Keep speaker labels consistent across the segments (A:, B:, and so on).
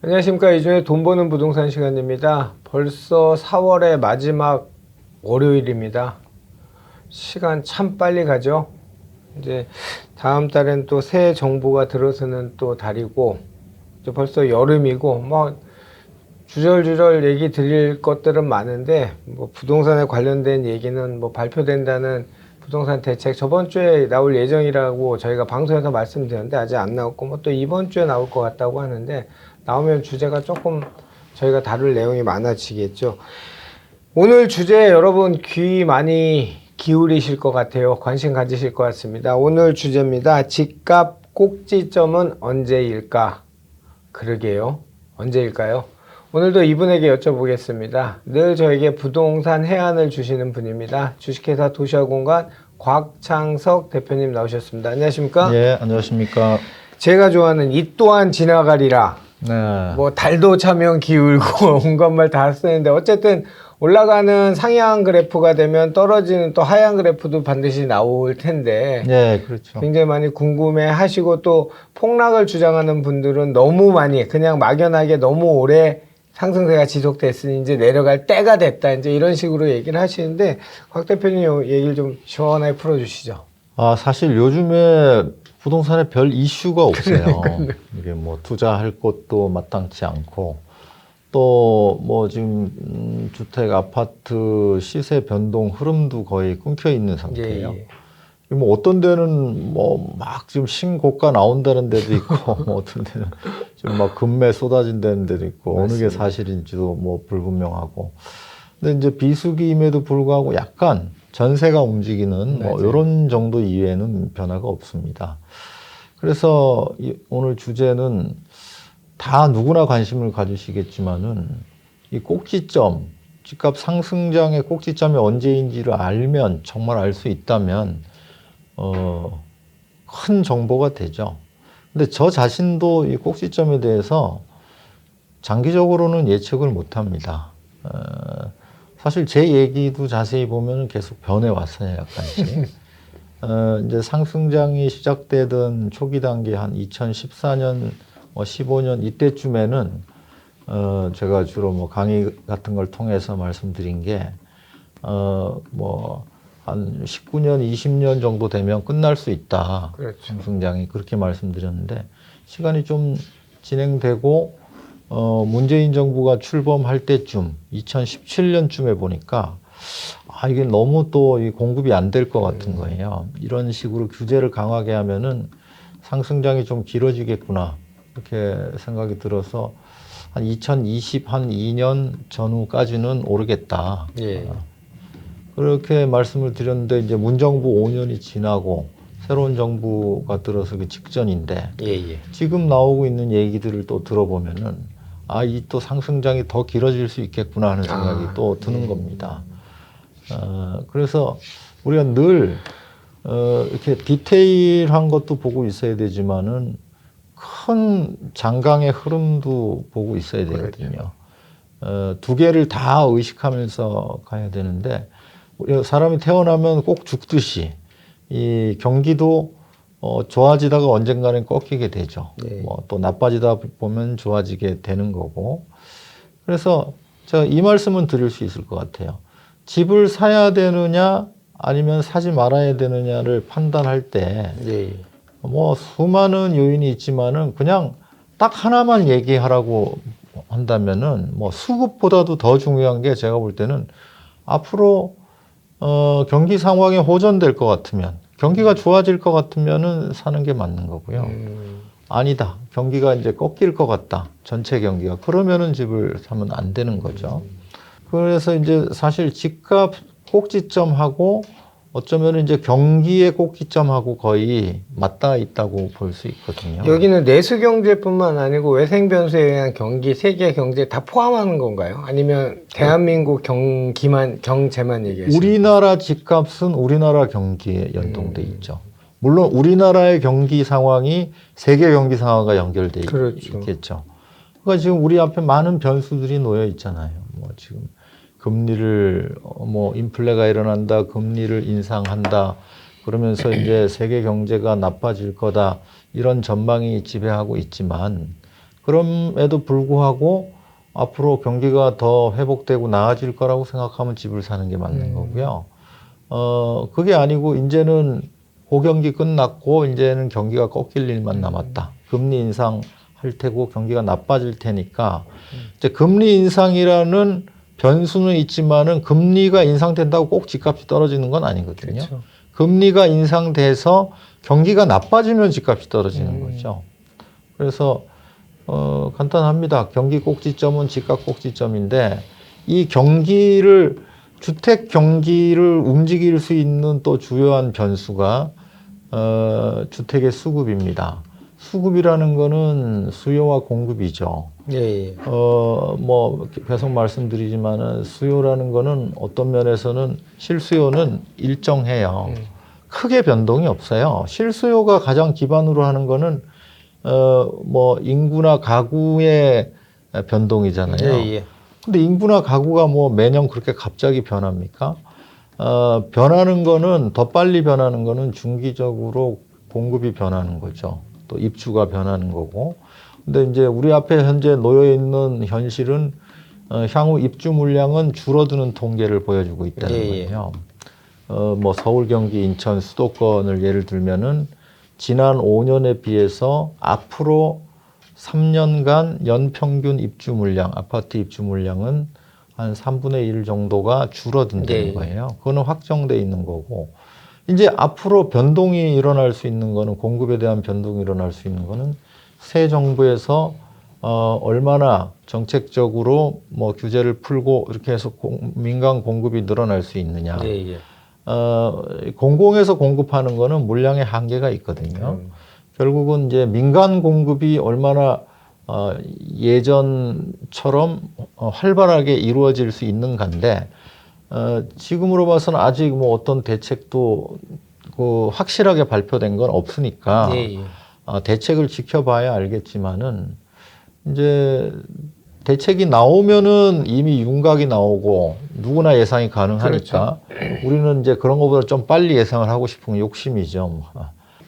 A: 안녕하십니까. 이준의 돈 버는 부동산 시간입니다. 벌써 4월의 마지막 월요일입니다. 시간 참 빨리 가죠. 이제 다음 달엔 또 새해 정보가 들어서는 또 달이고, 이제 벌써 여름이고, 뭐 주절주절 얘기 드릴 것들은 많은데, 뭐 부동산에 관련된 얘기는 뭐 발표된다는 부동산 대책 저번 주에 나올 예정이라고 저희가 방송에서 말씀드렸는데 아직 안 나왔고, 뭐 또 이번 주에 나올 것 같다고 하는데, 나오면 주제가 조금 저희가 다룰 내용이 많아지겠죠. 오늘 주제 여러분 귀 많이 기울이실 것 같아요. 관심 가지실 것 같습니다. 오늘 주제입니다. 집값 꼭지점은 언제일까? 그러게요. 언제일까요? 오늘도 이분에게 여쭤보겠습니다. 늘 저에게 부동산 해안을 주시는 분입니다. 주식회사 도시화공간 곽창석 대표님 나오셨습니다. 안녕하십니까?
B: 예, 안녕하십니까?
A: 제가 좋아하는 이 또한 지나가리라.
B: 네.
A: 뭐 달도 차면 기울고 온갖 말 다 쓰는데 어쨌든 올라가는 상향 그래프가 되면 떨어지는 또 하향 그래프도 반드시 나올 텐데
B: 예, 그렇죠.
A: 굉장히 많이 궁금해 하시고 또 폭락을 주장하는 분들은 너무 많이 그냥 막연하게 너무 오래 상승세가 지속됐으니 이제 내려갈 때가 됐다 이제 이런 식으로 얘기를 하시는데 곽 대표님 얘기를 좀 시원하게 풀어주시죠.
B: 사실 요즘에 부동산에 별 이슈가 없어요. 이게 뭐 투자할 곳도 마땅치 않고 또 뭐 지금 주택 아파트 시세 변동 흐름도 거의 끊겨 있는 상태예요. 예. 뭐 어떤 데는 뭐 막 지금 신고가 나온다는 데도 있고 뭐 어떤 데는 지금 막 급매 쏟아진다는 데도 있고 맞습니다. 어느 게 사실인지도 뭐 불분명하고. 근데 이제 비수기임에도 불구하고 약간 전세가 움직이는 뭐 이런 정도 이외에는 변화가 없습니다. 그래서 오늘 주제는 다 누구나 관심을 가지시겠지만은 이 꼭지점, 집값 상승장의 꼭지점이 언제인지를 알면 정말 알 수 있다면 큰 정보가 되죠. 근데 저 자신도 이 꼭지점에 대해서 장기적으로는 예측을 못 합니다. 사실 제 얘기도 자세히 보면 계속 변해왔어요, 약간씩. 이제 상승장이 시작되던 초기 단계 한 2014년, 15년 이때쯤에는, 제가 주로 뭐 강의 같은 걸 통해서 말씀드린 게, 뭐, 한 19년, 20년 정도 되면 끝날 수 있다. 그렇죠. 상승장이 그렇게 말씀드렸는데, 시간이 좀 진행되고, 문재인 정부가 출범할 때쯤 2017년쯤에 보니까 이게 너무 또 이 공급이 안 될 것 같은 거예요. 이런 식으로 규제를 강하게 하면은 상승장이 좀 길어지겠구나 이렇게 생각이 들어서 한 2022년 전후까지는 오르겠다. 예. 그렇게 말씀을 드렸는데 이제 문정부 5년이 지나고 새로운 정부가 들어서기 직전인데 지금 나오고 있는 얘기들을 또 들어보면은 이 또 상승장이 더 길어질 수 있겠구나 하는 생각이 또 드는 겁니다. 그래서 우리가 늘 이렇게 디테일한 것도 보고 있어야 되지만은 큰 장강의 흐름도 보고 있어야 되거든요. 두 개를 다 의식하면서 가야 되는데 우리 사람이 태어나면 꼭 죽듯이 이 경기도 좋아지다가 언젠가는 꺾이게 되죠. 뭐 또 나빠지다 보면 좋아지게 되는 거고. 그래서 제가 이 말씀은 드릴 수 있을 것 같아요. 집을 사야 되느냐 아니면 사지 말아야 되느냐를 판단할 때 뭐 수많은 요인이 있지만은 그냥 딱 하나만 얘기하라고 한다면은 뭐 수급보다도 더 중요한 게 제가 볼 때는 앞으로 경기 상황이 호전될 것 같으면 경기가 좋아질 것 같으면은 사는 게 맞는 거고요. 아니다. 경기가 이제 꺾일 것 같다. 전체 경기가. 그러면은 집을 사면 안 되는 거죠. 그래서 이제 사실 집값 꼭지점하고 어쩌면 이제 경기의 꼭지점하고 거의 맞닿아 있다고 볼 수 있거든요.
A: 여기는 내수 경제뿐만 아니고 외생 변수에 의한 경기, 세계 경제 다 포함하는 건가요? 아니면 대한민국 경제만 얘기하시는
B: 우리나라 집값은 우리나라 경기에 연동돼 있죠. 물론 우리나라의 경기 상황이 세계 경기 상황과 연결돼
A: 그렇죠.
B: 있겠죠. 그러니까 지금 우리 앞에 많은 변수들이 놓여 있잖아요. 뭐 지금 금리를 뭐 인플레가 일어난다, 금리를 인상한다. 그러면서 이제 세계 경제가 나빠질 거다. 이런 전망이 지배하고 있지만 그럼에도 불구하고 앞으로 경기가 더 회복되고 나아질 거라고 생각하면 집을 사는 게 맞는 거고요. 그게 아니고 이제는 고경기 끝났고 이제는 경기가 꺾일 일만 남았다. 금리 인상할 테고 경기가 나빠질 테니까 이제 금리 인상이라는 변수는 있지만은 금리가 인상된다고 꼭 집값이 떨어지는 건 아니거든요.
A: 그렇죠.
B: 금리가 인상돼서 경기가 나빠지면 집값이 떨어지는 거죠. 그래서 간단합니다. 경기 꼭지점은 집값 꼭지점인데 이 경기를 주택 경기를 움직일 수 있는 또 주요한 변수가 주택의 수급입니다. 수급이라는 거는 수요와 공급이죠.
A: 예.
B: 뭐 계속 말씀드리지만은 수요라는 거는 어떤 면에서는 실수요는 일정해요. 크게 변동이 없어요. 실수요가 가장 기반으로 하는 거는 뭐 인구나 가구의 변동이잖아요.
A: 예.
B: 근데 인구나 가구가 뭐 매년 그렇게 갑자기 변합니까? 변하는 거는 더 빨리 변하는 거는 중기적으로 공급이 변하는 거죠. 또 입주가 변하는 거고. 근데 이제 우리 앞에 현재 놓여 있는 현실은 향후 입주 물량은 줄어드는 통계를 보여주고 있다는 거예요. 뭐 서울, 경기, 인천 수도권을 예를 들면은 지난 5년에 비해서 앞으로 3년간 연평균 입주 물량, 아파트 입주 물량은 한 3분의 1 정도가 줄어든다는 거예요. 그거는 확정돼 있는 거고. 이제 앞으로 변동이 일어날 수 있는 거는 공급에 대한 변동이 일어날 수 있는 거는 새 정부에서 얼마나 정책적으로 뭐 규제를 풀고 이렇게 해서 민간 공급이 늘어날 수 있느냐. 공공에서 공급하는 거는 물량의 한계가 있거든요. 결국은 이제 민간 공급이 얼마나 예전처럼 활발하게 이루어질 수 있는가인데 지금으로 봐서는 아직 뭐 어떤 대책도 그 확실하게 발표된 건 없으니까 대책을 지켜봐야 알겠지만은 이제 대책이 나오면은 이미 윤곽이 나오고 누구나 예상이 가능하니까 우리는 이제 그런 것보다 좀 빨리 예상을 하고 싶은 욕심이죠.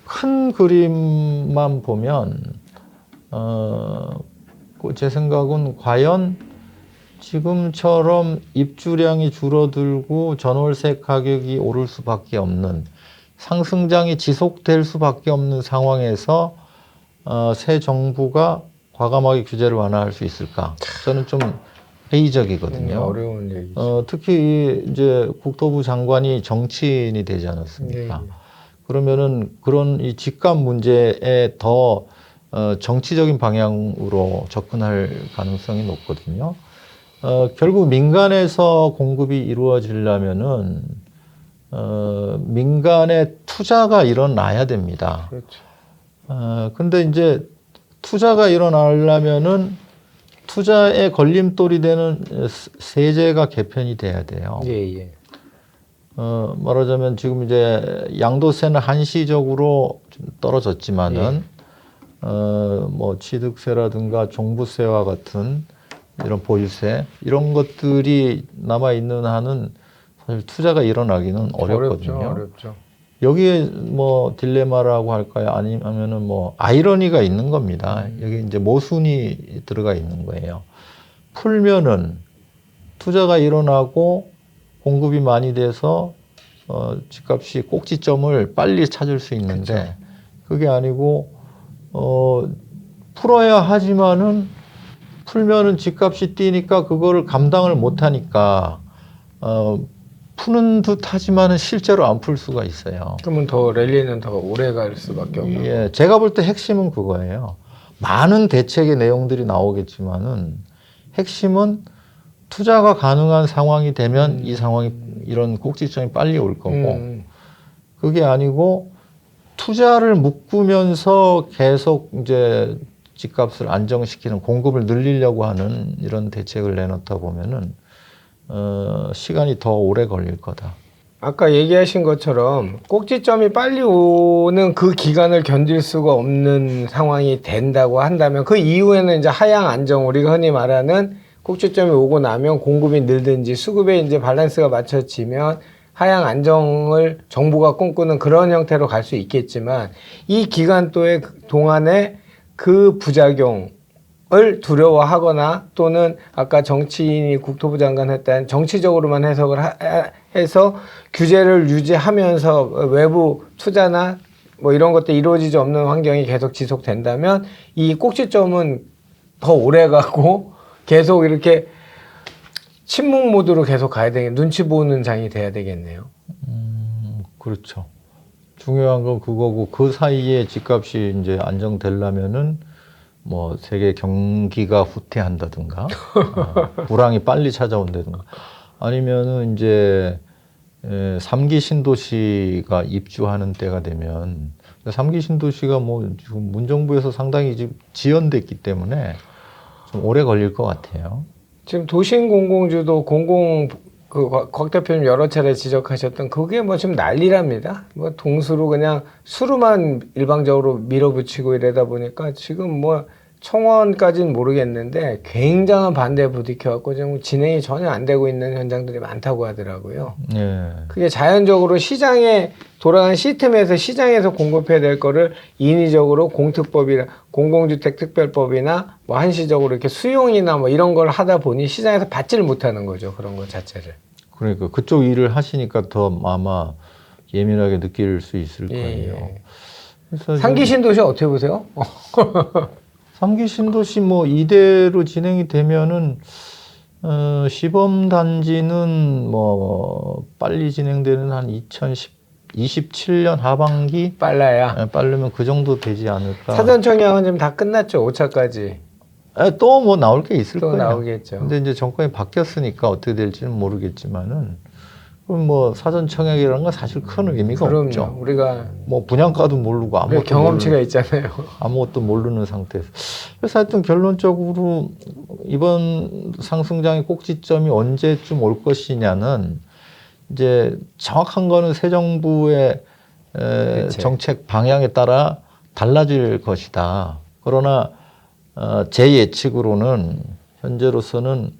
B: 큰 그림만 보면 제 생각은 과연 지금처럼 입주량이 줄어들고 전월세 가격이 오를 수밖에 없는 상승장이 지속될 수밖에 없는 상황에서 새 정부가 과감하게 규제를 완화할 수 있을까? 저는 좀 회의적이거든요.
A: 어려운 얘기죠.
B: 특히 이제 국토부 장관이 정치인이 되지 않았습니까? 그러면은 그런 이 집값 문제에 더 정치적인 방향으로 접근할 가능성이 높거든요. 결국 민간에서 공급이 이루어지려면은 민간의 투자가 일어나야 됩니다.
A: 그렇죠.
B: 근데 이제 투자가 일어나려면은 투자의 걸림돌이 되는 세제가 개편이 돼야 돼요. 말하자면 지금 이제 양도세는 한시적으로 좀 떨어졌지만은 뭐 취득세라든가 종부세와 같은 이런 보유세 이런 것들이 남아 있는 한은 사실 투자가 일어나기는 어렵거든요.
A: 어렵죠.
B: 여기에 뭐 딜레마라고 할까요? 아니면은 뭐 아이러니가 있는 겁니다. 여기 이제 모순이 들어가 있는 거예요. 풀면은 투자가 일어나고 공급이 많이 돼서 집값이 꼭지점을 빨리 찾을 수 있는데 그게 아니고 풀어야 하지만은 풀면은 집값이 뛰니까 그거를 감당을 못 하니까 푸는 듯 하지만은 실제로 안 풀 수가 있어요.
A: 그러면 더 랠리는 더 오래 갈 수밖에 없는.
B: 예, 제가 볼 때 핵심은 그거예요. 많은 대책의 내용들이 나오겠지만은 핵심은 투자가 가능한 상황이 되면 이 상황이 이런 꼭지점이 빨리 올 거고 그게 아니고 투자를 묶으면서 계속 이제 집값을 안정시키는 공급을 늘리려고 하는 이런 대책을 내놓다 보면은 시간이 더 오래 걸릴 거다.
A: 아까 얘기하신 것처럼 꼭지점이 빨리 오는 그 기간을 견딜 수가 없는 상황이 된다고 한다면 그 이후에는 이제 하향 안정, 우리가 흔히 말하는 꼭지점이 오고 나면 공급이 늘든지 수급에 이제 밸런스가 맞춰지면 하향 안정을 정부가 꿈꾸는 그런 형태로 갈 수 있겠지만 이 기간 동안에 그 부작용을 두려워하거나 또는 아까 정치인이 국토부 장관 했다는 정치적으로만 해석을 해서 규제를 유지하면서 외부 투자나 뭐 이런 것도 이루어지지 없는 환경이 계속 지속된다면 이 꼭지점은 더 오래 가고 계속 이렇게 침묵 모드로 계속 가야 되겠, 눈치 보는 장이 돼야 되겠네요.
B: 그렇죠. 중요한 건 그거고 그 사이에 집값이 이제 안정되려면은 뭐 세계 경기가 후퇴한다든가 불황이 빨리 찾아온다든가 아니면은 이제 3기 신도시가 입주하는 때가 되면 3기 신도시가 뭐 지금 문정부에서 상당히 지금 지연됐기 때문에 좀 오래 걸릴 것 같아요.
A: 지금 도심 공공주도 곽 대표님 여러 차례 지적하셨던 그게 뭐 지금 난리랍니다. 뭐 동수로 그냥 수로만 일방적으로 밀어붙이고 이러다 보니까 지금 뭐 청원까지는 모르겠는데 굉장한 반대에 부딪혀갖고 지금 진행이 전혀 안 되고 있는 현장들이 많다고 하더라고요.
B: 예.
A: 그게 자연적으로 시장에 돌아가는 시스템에서 시장에서 공급해야 될 거를 인위적으로 공특법이나 공공주택 특별법이나 뭐 한시적으로 이렇게 수용이나 뭐 이런 걸 하다 보니 시장에서 받지를 못하는 거죠. 그런 것 자체를.
B: 그러니까 그쪽 일을 하시니까 더 아마 예민하게 느낄 수 있을 거예요.
A: 예.
B: 그래서
A: 상기 신도시 어떻게 보세요?
B: 3기 신도시 뭐 이대로 진행이 되면은 시범 단지는 뭐 빨리 진행되는 한 2027년 하반기
A: 빨라야.
B: 빠르면 그 정도 되지 않을까.
A: 사전 청약은 지금 다 끝났죠. 5차까지.
B: 또 뭐 나올 게 있을
A: 또
B: 거예요.
A: 나오겠죠.
B: 근데 이제 정권이 바뀌었으니까 어떻게 될지는 모르겠지만은 그럼 뭐 사전 청약이라는 건 사실 큰 의미가
A: 그럼요.
B: 없죠.
A: 우리가
B: 뭐 분양가도 모르고 아무것도
A: 경험치가 있잖아요.
B: 아무것도 모르는 상태에서. 그래서 하여튼 결론적으로 이번 상승장의 꼭지점이 언제쯤 올 것이냐는 이제 정확한 거는 새 정부의 정책 방향에 따라 달라질 것이다. 그러나 제 예측으로는 현재로서는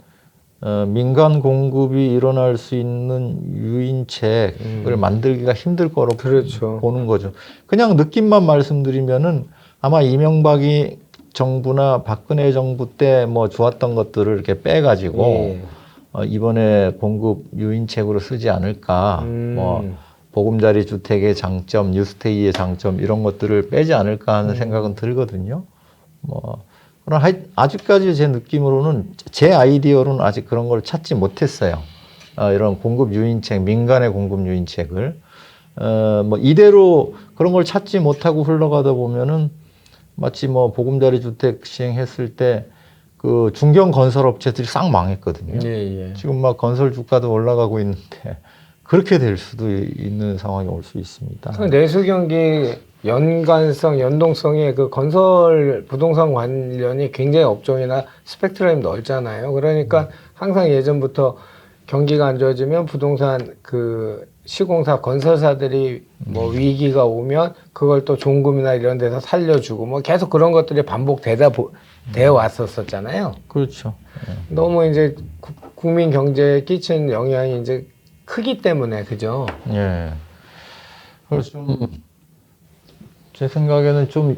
B: 민간 공급이 일어날 수 있는 유인책을 만들기가 힘들 거로
A: 그렇죠.
B: 보는 거죠. 그냥 느낌만 말씀드리면은 아마 이명박이 정부나 박근혜 정부 때 뭐 좋았던 것들을 이렇게 빼가지고
A: 예.
B: 이번에 공급 유인책으로 쓰지 않을까. 뭐 보금자리 주택의 장점, 뉴스테이의 장점 이런 것들을 빼지 않을까 하는 생각은 들거든요. 뭐 그러나 아직까지 제 느낌으로는 제 아이디어로는 아직 그런 걸 찾지 못했어요. 이런 공급 유인책, 민간의 공급 유인책을 뭐 이대로 그런 걸 찾지 못하고 흘러가다 보면은 마치 뭐 보금자리 주택 시행했을 때 그 중견 건설 업체들이 싹 망했거든요.
A: 예.
B: 지금 막 건설 주가도 올라가고 있는데 그렇게 될 수도 있는 상황이 올 수 있습니다.
A: 그 내수 경기 연관성, 연동성의 그 건설 부동산 관련이 굉장히 업종이나 스펙트럼이 넓잖아요. 그러니까 항상 예전부터 경기가 안 좋아지면 부동산 그 시공사 건설사들이 뭐 위기가 오면 그걸 또 종금이나 이런 데서 살려주고 뭐 계속 그런 것들이 되어 왔었잖아요.
B: 그렇죠.
A: 너무 이제 국민 경제에 끼친 영향이 이제 크기 때문에 그죠?
B: 예. 그래서 제 생각에는 좀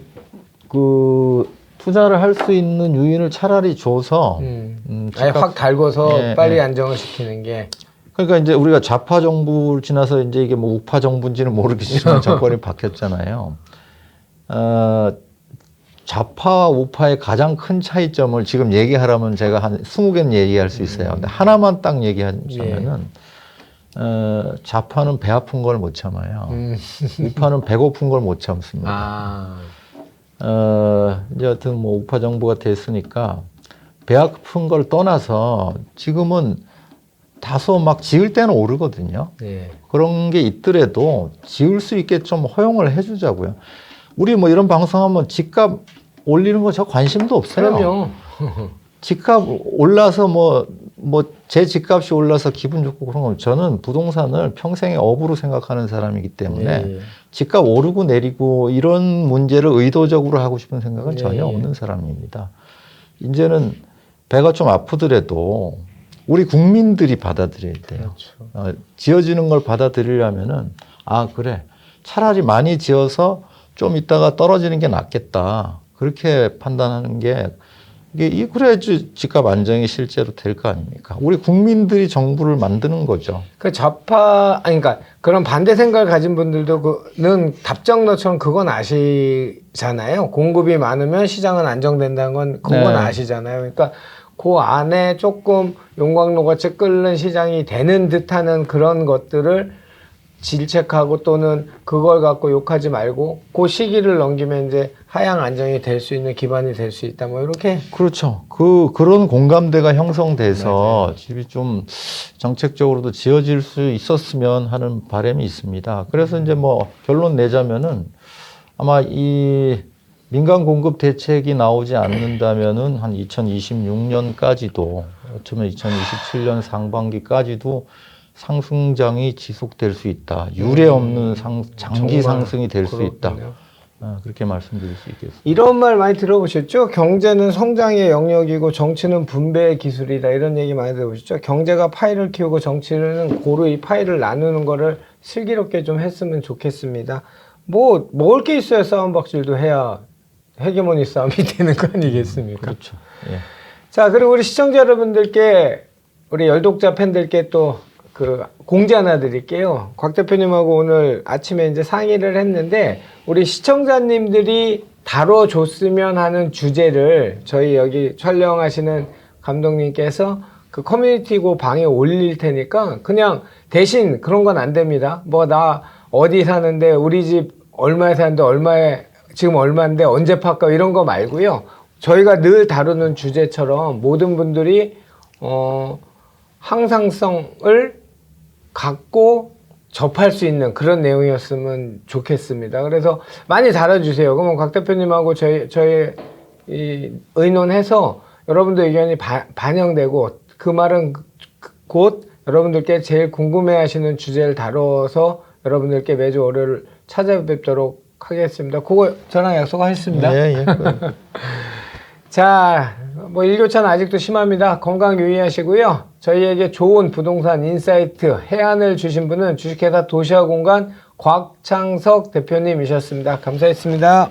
B: 그 투자를 할 수 있는 요인을 차라리 줘서
A: 아예 확 달궈서
B: 예,
A: 빨리
B: 예.
A: 안정을 시키는 게
B: 그러니까 이제 우리가 좌파 정부를 지나서 이제 이게 뭐 우파 정부인지는 모르겠지만 정권이 바뀌었잖아요. 좌파와 우파의 가장 큰 차이점을 지금 얘기하라면 제가 한 20개는 얘기할 수 있어요. 근데 하나만 딱 얘기하자면은 좌파는 배 아픈 걸 못 참아요. 우파는 배고픈 걸 못 참습니다. 이제 하여튼 뭐 우파 정부가 됐으니까 배 아픈 걸 떠나서 지금은 다소 막 지을 때는 오르거든요.
A: 네.
B: 그런 게 있더라도 지을 수 있게 좀 허용을 해주자고요. 우리 뭐 이런 방송하면 집값 올리는 거 저 관심도 없어요.
A: 그럼요.
B: 집값 올라서 제 집값이 올라서 기분 좋고 그런 건 저는 부동산을 평생의 업으로 생각하는 사람이기 때문에
A: 네.
B: 집값 오르고 내리고 이런 문제를 의도적으로 하고 싶은 생각은
A: 네.
B: 전혀 없는 사람입니다. 이제는 배가 좀 아프더라도 우리 국민들이 받아들여야 돼요.
A: 그렇죠.
B: 지어지는 걸 받아들이려면은 아 그래 차라리 많이 지어서 좀 있다가 떨어지는 게 낫겠다 그렇게 판단하는 게 이게 그래야지 집값 안정이 실제로 될 거 아닙니까? 우리 국민들이 정부를 만드는 거죠.
A: 그 그러니까 그런 반대 생각을 가진 분들도 그는 답정너처럼 그건 아시잖아요. 공급이 많으면 시장은 안정된다는 건 그건
B: 네.
A: 아시잖아요. 그러니까 그 안에 조금 용광로 같이 끓는 시장이 되는 듯하는 그런 것들을 질책하고 또는 그걸 갖고 욕하지 말고 그 시기를 넘기면 이제 하향 안정이 될 수 있는 기반이 될 수 있다. 뭐 이렇게.
B: 그렇죠. 그런 공감대가 형성돼서 집이 좀 정책적으로도 지어질 수 있었으면 하는 바람이 있습니다. 그래서 이제 뭐 결론 내자면은 아마 이 민간 공급 대책이 나오지 않는다면은 한 2026년까지도 어쩌면 2027년 상반기까지도 상승장이 지속될 수 있다. 유례 없는 장기 상승이 될 수 있다. 그렇게 말씀드릴 수 있겠습니다.
A: 이런 말 많이 들어보셨죠? 경제는 성장의 영역이고 정치는 분배의 기술이다. 이런 얘기 많이 들어보셨죠? 경제가 파이를 키우고 정치는 고루 이 파이를 나누는 거를 슬기롭게 좀 했으면 좋겠습니다. 뭐 먹을 게 있어야 싸움박질도 해야 헤게모니 싸움이 되는 거 아니겠습니까?
B: 그렇죠. 예.
A: 자, 그리고 우리 시청자 여러분들께 우리 열독자 팬들께 또 그 공지 하나 드릴게요. 곽 대표님하고 오늘 아침에 이제 상의를 했는데 우리 시청자님들이 다뤄줬으면 하는 주제를 저희 여기 촬영하시는 감독님께서 그 커뮤니티고 방에 올릴 테니까 그냥 대신 그런 건 안 됩니다. 뭐 나 어디 사는데 우리 집 얼마에 사는데 얼마에 지금 얼마인데 언제 팔까 이런 거 말고요. 저희가 늘 다루는 주제처럼 모든 분들이 항상성을 갖고 접할 수 있는 그런 내용이었으면 좋겠습니다. 그래서 많이 달아주세요. 그러면 곽 대표님하고 저희 이 의논해서 여러분들 의견이 반영되고 그 말은 곧 여러분들께 제일 궁금해하시는 주제를 다뤄서 여러분들께 매주 월요일 찾아뵙도록 하겠습니다. 그거 저랑 약속하셨습니다.
B: 예, 예.
A: 자, 뭐 일교차는 아직도 심합니다. 건강 유의하시고요. 저희에게 좋은 부동산 인사이트, 해안을 주신 분은 주식회사 도시화공간 곽창석 대표님이셨습니다. 감사했습니다.